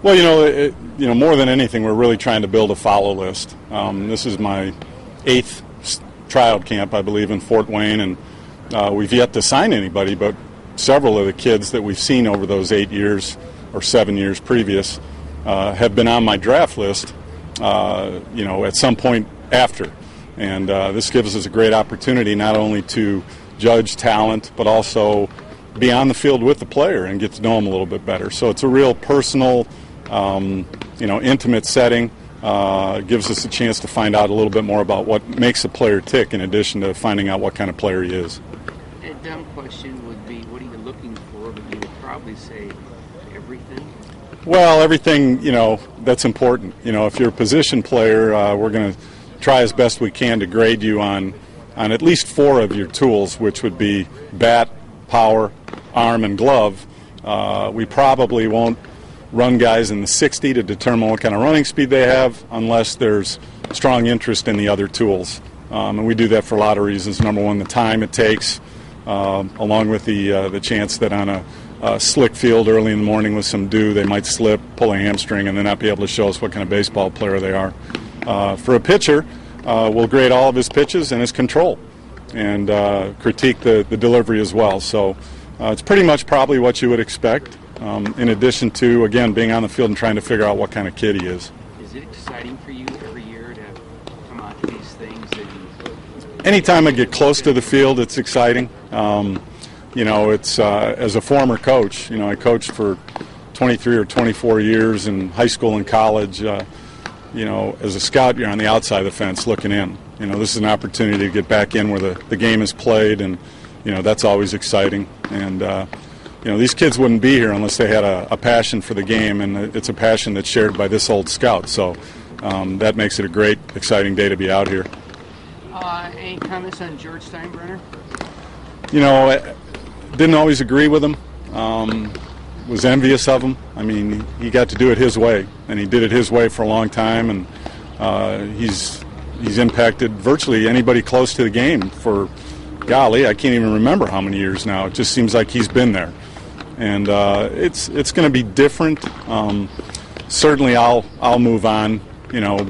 Well, more than anything, we're really trying to build a follow list. This is my 8th tryout camp, I believe, in Fort Wayne, and we've yet to sign anybody, but several of the kids that we've seen over those 8 years or 7 years previous have been on my draft list, at some point after. And this gives us a great opportunity not only to judge talent, but also be on the field with the player and get to know him a little bit better. So it's a real personal, intimate setting. Gives us a chance to find out a little bit more about what makes a player tick in addition to finding out what kind of player he is. A dumb question would be, what are you looking for? But you would probably say everything. Well, everything, that's important. If you're a position player, we're going to try as best we can to grade you on at least 4 of your tools, which would be bat, power, arm, and glove. We probably won't run guys in the 60 to determine what kind of running speed they have unless there's strong interest in the other tools. And we do that for a lot of reasons. Number one, the time it takes, along with the chance that on a slick field early in the morning with some dew, they might slip, pull a hamstring, and then not be able to show us what kind of baseball player they are. For a pitcher, we'll grade all of his pitches and his control and critique the delivery as well. So it's pretty much probably what you would expect, in addition to, again, being on the field and trying to figure out what kind of kid he is. Is it exciting for you every year to come out to these things? Anytime I get close to the field, it's exciting. It's as a former coach, I coached for 23 or 24 years in high school and college. As a scout, you're on the outside of the fence looking in. This is an opportunity to get back in where the game is played, and, that's always exciting. And, these kids wouldn't be here unless they had a passion for the game, and it's a passion that's shared by this old scout. So that makes it a great, exciting day to be out here. Any comments on George Steinbrenner? I didn't always agree with him. Was envious of him. I mean, he got to do it his way, and he did it his way for a long time, and he's impacted virtually anybody close to the game for, golly, I can't even remember how many years now. It just seems like he's been there, and it's going to be different. Certainly, I'll move on,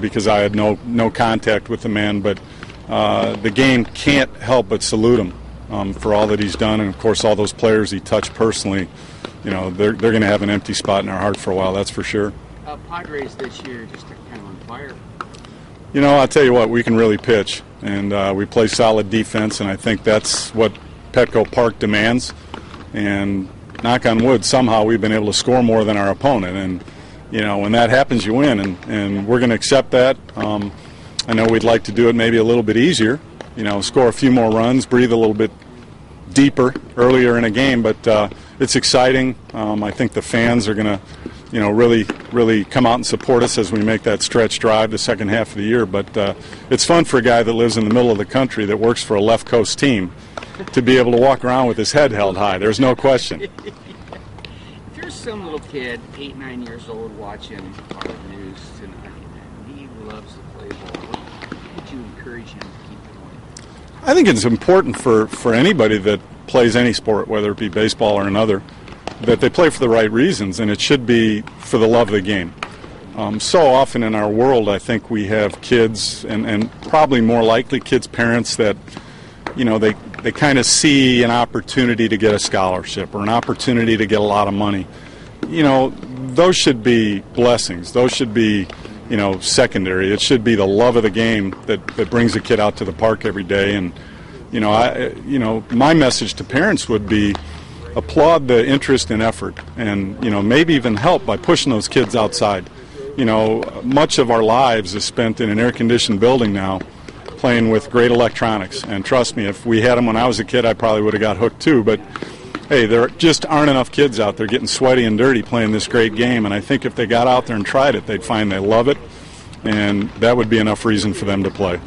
because I had no contact with the man, but the game can't help but salute him for all that he's done, and of course all those players he touched personally. They're going to have an empty spot in our heart for a while, that's for sure. Padres this year just kind of on fire. I'll tell you what, we can really pitch, and we play solid defense, and I think that's what Petco Park demands. And knock on wood, somehow we've been able to score more than our opponent, and when that happens, you win, and we're going to accept that. I know we'd like to do it maybe a little bit easier, score a few more runs, breathe a little bit deeper earlier in a game, but it's exciting. I think the fans are going to, really come out and support us as we make that stretch drive the second half of the year. But it's fun for a guy that lives in the middle of the country that works for a left coast team to be able to walk around with his head held high. There's no question. If there's some little kid, 8, 9 years old, watching our news tonight, and he loves to play ball, what would you encourage him to keep going? I think it's important for anybody that plays any sport, whether it be baseball or another, that they play for the right reasons, and it should be for the love of the game. So often in our world, I think we have kids, and probably more likely kids' parents that, they kind of see an opportunity to get a scholarship or an opportunity to get a lot of money. Those should be blessings. Those should be, secondary. It should be the love of the game that brings a kid out to the park every day. And, my message to parents would be applaud the interest and effort, and, maybe even help by pushing those kids outside. Much of our lives is spent in an air-conditioned building now playing with great electronics. And trust me, if we had them when I was a kid, I probably would have got hooked too. But, hey, there just aren't enough kids out there getting sweaty and dirty playing this great game. And I think if they got out there and tried it, they'd find they love it, and that would be enough reason for them to play.